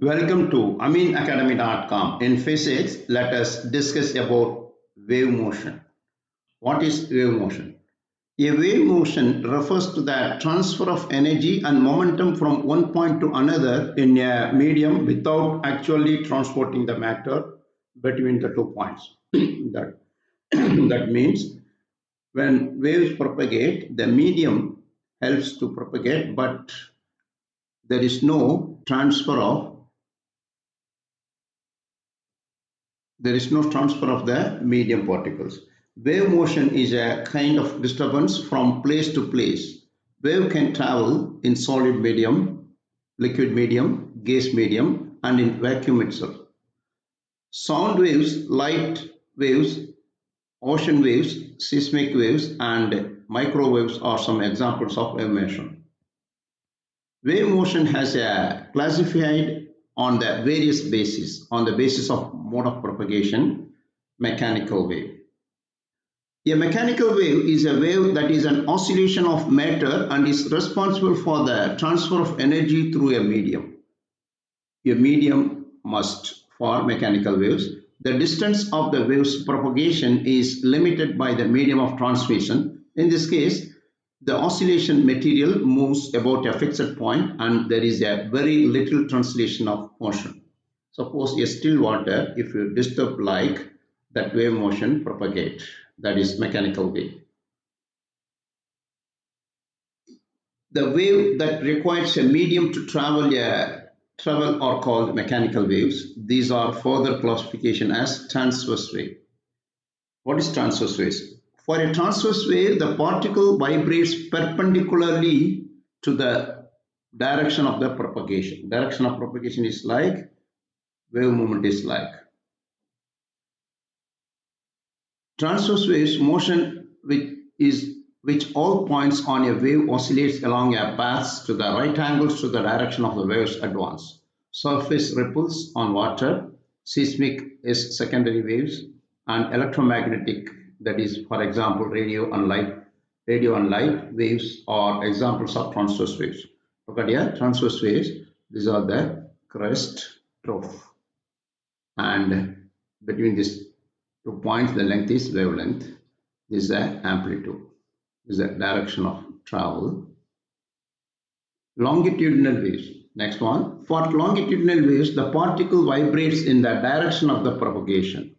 Welcome to aminacademy.com. In physics, let us discuss about wave motion. What is wave motion? A wave motion refers to the transfer of energy and momentum from one point to another in a medium without actually transporting the matter between the 2 points. that, that means when waves propagate, the medium helps to propagate, but there is no transfer of the medium particles. Wave motion is a kind of disturbance from place to place. Wave can travel in solid medium, liquid medium, gas medium, and in vacuum itself. Sound waves, light waves, ocean waves, seismic waves, and microwaves are some examples of wave motion. Wave motion has a classified on the various bases, on the basis of mode of propagation, mechanical wave. A mechanical wave is a wave that is an oscillation of matter and is responsible for the transfer of energy through a medium. A medium must for mechanical waves. The distance of the wave's propagation is limited by the medium of transmission. In this case, the oscillation material moves about a fixed point and there is a very little translation of motion. Suppose a still water, if you disturb like that wave motion propagate, that is mechanical wave. The wave that requires a medium to travel are called mechanical waves. These are further classification as transverse wave. What is transverse waves? For a transverse wave, the particle vibrates perpendicularly to the direction of the propagation. Direction of propagation is like, wave movement is like. Transverse waves motion which all points on a wave oscillates along a path to the right angles to the direction of the wave's advance. Surface ripples on water, seismic is secondary waves, and electromagnetic, that is, for example, radio and light waves are examples of transverse waves. Look at here, transverse waves. These are the crest, trough, and between these 2 points, the length is wavelength. This is the amplitude. This is the direction of travel. Longitudinal waves. Next one. For longitudinal waves, the particle vibrates in the direction of the propagation.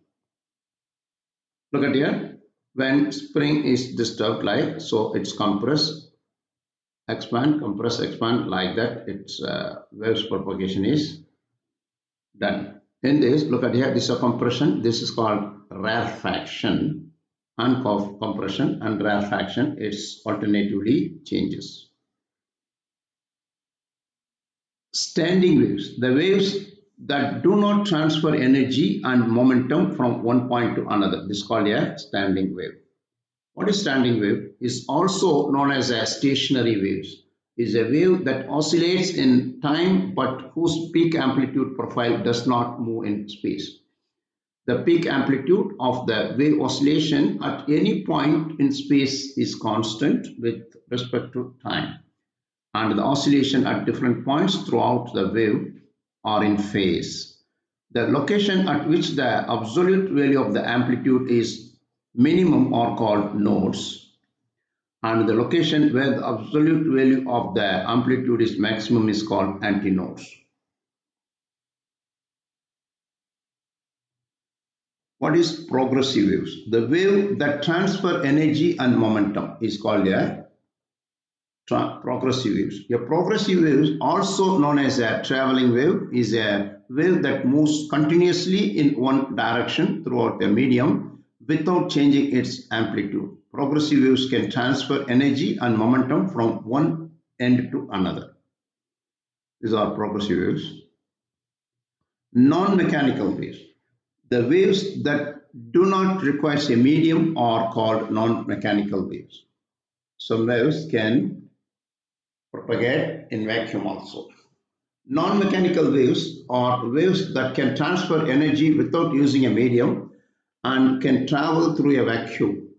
Look at here. When spring is disturbed like so, it's compress, expand, compress, expand like that. Its waves propagation is done. In this, look at here. This is a compression. This is called rarefaction. And compression and rarefaction, it's alternatively changes. Standing waves, the waves that do not transfer energy and momentum from one point to another. This is called a standing wave. What is standing wave? Is also known as a stationary waves. Is a wave that oscillates in time but whose peak amplitude profile does not move in space. The peak amplitude of the wave oscillation at any point in space is constant with respect to time, and the oscillation at different points throughout the wave are in phase. The location at which the absolute value of the amplitude is minimum are called nodes, and the location where the absolute value of the amplitude is maximum is called antinodes. What is progressive waves? The wave that transfer energy and momentum is called a progressive waves. A progressive wave, also known as a traveling wave, is a wave that moves continuously in one direction throughout the medium without changing its amplitude. Progressive waves can transfer energy and momentum from one end to another. These are progressive waves. Non-mechanical waves. The waves that do not require a medium are called non-mechanical waves. Some waves can propagate in vacuum also. Non-mechanical waves are waves that can transfer energy without using a medium and can travel through a vacuum.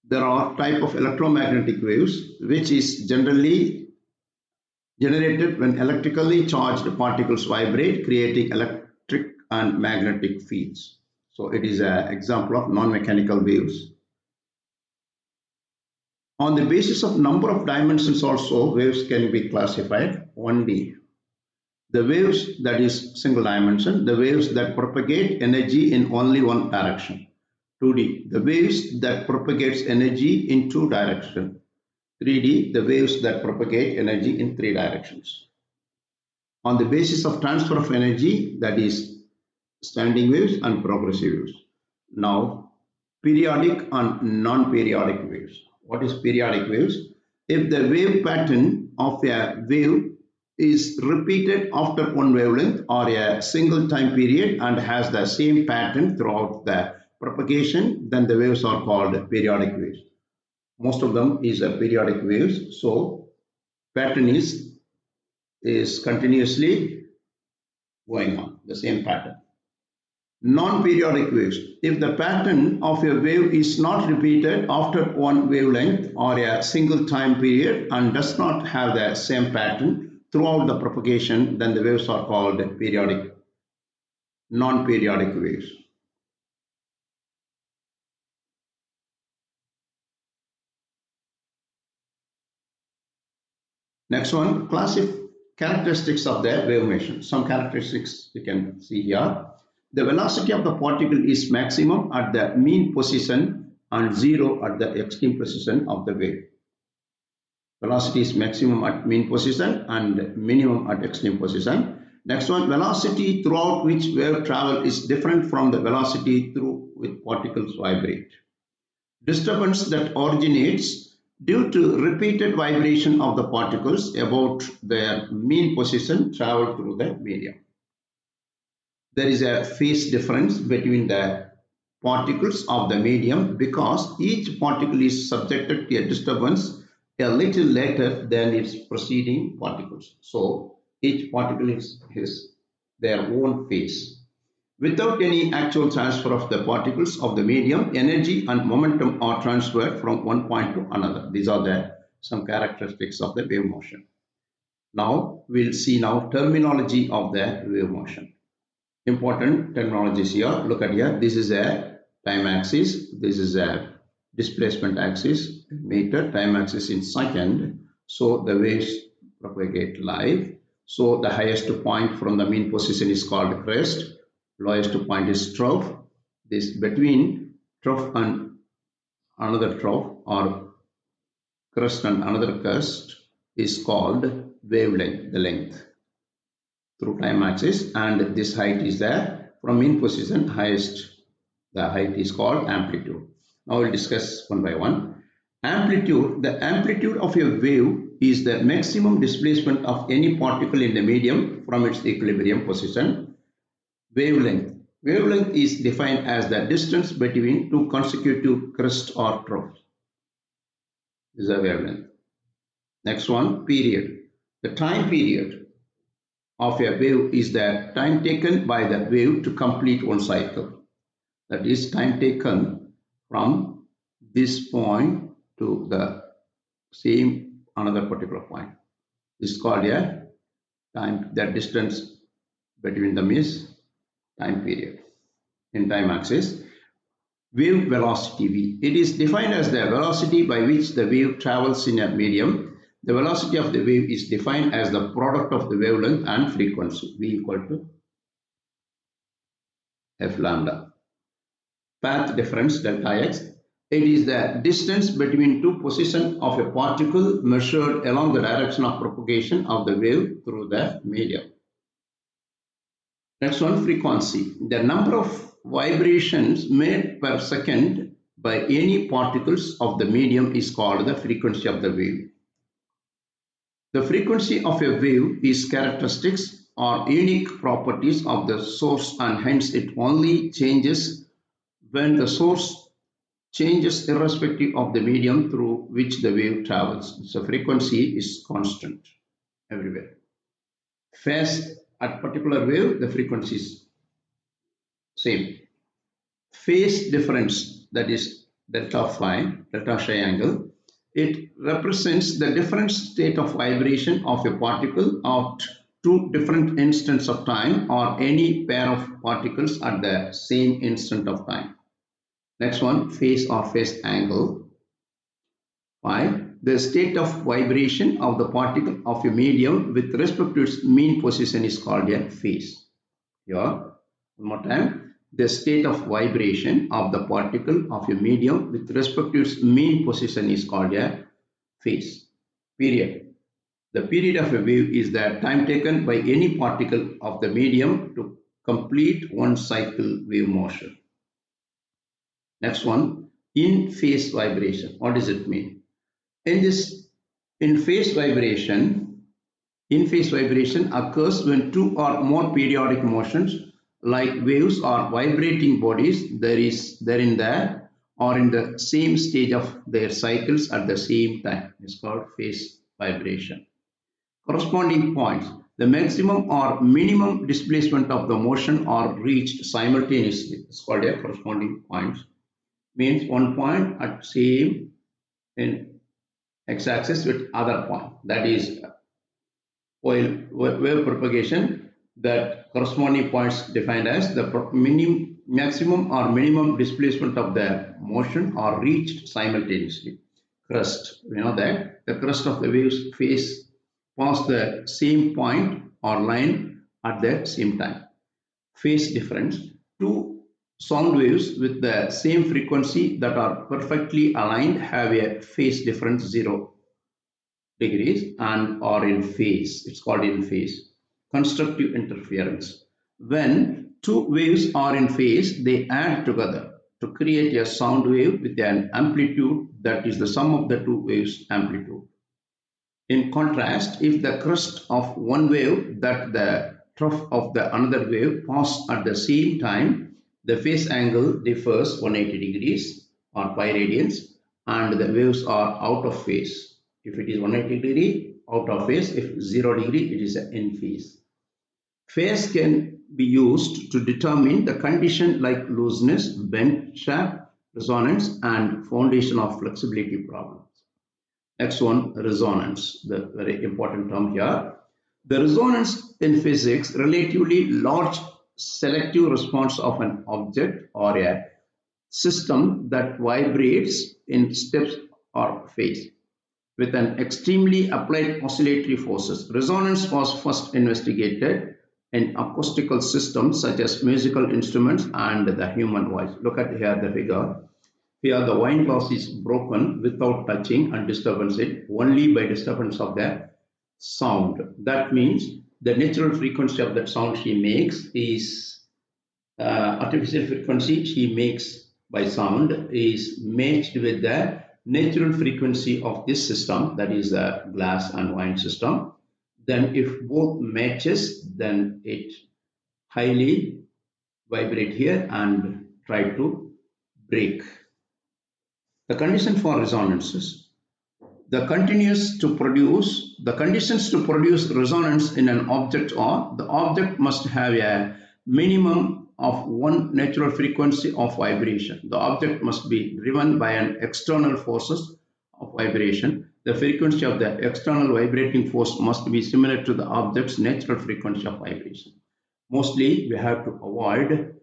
There are type of electromagnetic waves which is generally generated when electrically charged particles vibrate, creating electric and magnetic fields. So it is an example of non-mechanical waves. On the basis of number of dimensions also, waves can be classified. 1D, the waves that is single dimension, the waves that propagate energy in only one direction. 2D, the waves that propagates energy in two directions. 3D, the waves that propagate energy in three directions. On the basis of transfer of energy, that is standing waves and progressive waves. Now, periodic and non-periodic waves. What is periodic waves? If the wave pattern of a wave is repeated after one wavelength or a single time period and has the same pattern throughout the propagation, then the waves are called periodic waves. Most of them is a periodic waves. So pattern is continuously going on, the same pattern. Non-periodic waves. If the pattern of a wave is not repeated after one wavelength or a single time period and does not have the same pattern throughout the propagation, then the waves are called periodic, non-periodic waves. Next one, classic characteristics of the wave motion. Some characteristics you can see here. The velocity of the particle is maximum at the mean position and zero at the extreme position of the wave. Velocity is maximum at mean position and minimum at extreme position. Next one, velocity throughout which wave travel is different from the velocity through which particles vibrate. Disturbance that originates due to repeated vibration of the particles about their mean position travel through the medium. There is a phase difference between the particles of the medium because each particle is subjected to a disturbance a little later than its preceding particles. So each particle is their own phase. Without any actual transfer of the particles of the medium, energy and momentum are transferred from one point to another. These are some characteristics of the wave motion. Now we'll see now terminology of the wave motion. Important terminologies here. Look at here. This is a time axis. This is a displacement axis, meter, time axis in second. So the waves propagate live. So the highest point from the mean position is called crest. Lowest point is trough. This between trough and another trough or crest and another crest is called wavelength, the length through time axis, and this height is there from mean position highest. The height is called amplitude. Now we'll discuss one by one. Amplitude, the amplitude of a wave is the maximum displacement of any particle in the medium from its equilibrium position. Wavelength, wavelength is defined as the distance between two consecutive crests or troughs. This is a wavelength. Next one, period. The time period of a wave is the time taken by the wave to complete one cycle. That is time taken from this point to the same another particular point. This is called a time, the distance between them is time period in time axis. Wave velocity V. It is defined as the velocity by which the wave travels in a medium. The velocity of the wave is defined as the product of the wavelength and frequency. V equal to F lambda. Path difference delta x. It is the distance between two positions of a particle measured along the direction of propagation of the wave through the medium. Next one, frequency. The number of vibrations made per second by any particles of the medium is called the frequency of the wave. The frequency of a wave is characteristics or unique properties of the source, and hence it only changes when the source changes irrespective of the medium through which the wave travels. So frequency is constant everywhere. Phase at particular wave, the frequency is same. Phase difference, that is delta phi, delta psi angle, It represents the different state of vibration of a particle at two different instants of time or any pair of particles at the same instant of time. Next one, phase or phase angle. 5. The state of vibration of the particle of a medium with respect to its mean position is called a phase. Here, one more time. The state of vibration of the particle of a medium with respect to its mean position is called a phase. Period. The period of a wave is the time taken by any particle of the medium to complete one cycle wave motion. Next one, in phase vibration. What does it mean? In this, in phase vibration, in phase vibration occurs when two or more periodic motions like waves or vibrating bodies they're in the or in the same stage of their cycles at the same time. It's called phase vibration. Corresponding points. The maximum or minimum displacement of the motion are reached simultaneously. It's called a corresponding points. Means one point at same in x-axis with other point. That is while wave propagation, that corresponding points defined as the maximum or minimum displacement of the motion are reached simultaneously. Crest, we know that the crest of the wave's phase pass the same point or line at the same time. Phase difference, two sound waves with the same frequency that are perfectly aligned have a phase difference 0 degrees and are in phase. It's called in phase. Constructive interference. When two waves are in phase, they add together to create a sound wave with an amplitude that is the sum of the two waves' amplitude. In contrast, if the crest of one wave that the trough of the another wave pass at the same time, the phase angle differs 180 degrees or pi radians and the waves are out of phase. If it is 180 degree, out of phase. If 0 degree, it is in phase. Phase can be used to determine the condition like looseness, bend shaft, resonance, and foundation of flexibility problems. Next one, resonance, the very important term here. The resonance in physics, relatively large selective response of an object or a system that vibrates in steps or phase with an extremely applied oscillatory forces. Resonance was first investigated in acoustical systems such as musical instruments and the human voice. Look at here the figure. Here the wine glass is broken without touching and disturbance it, only by disturbance of the sound. That means the natural frequency of that sound she makes is artificial frequency she makes by sound is matched with the natural frequency of this system, that is a glass and wine system. Then if both matches, then it highly vibrate here and try to break. The condition for resonances. The conditions to produce resonance in an object are the object must have a minimum of one natural frequency of vibration. The object must be driven by an external forces of vibration. The frequency of the external vibrating force must be similar to the object's natural frequency of vibration. Mostly we have to avoid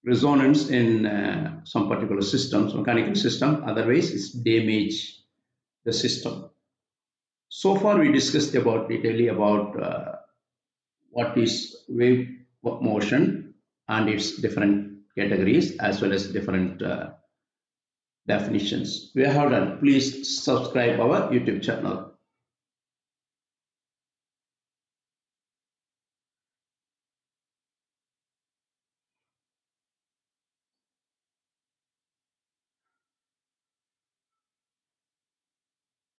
resonance in some particular systems, mechanical system, otherwise it's damage the system. So far we discussed about detailing about what is wave motion and its different categories as well as different definitions. We have done. Please subscribe our YouTube channel.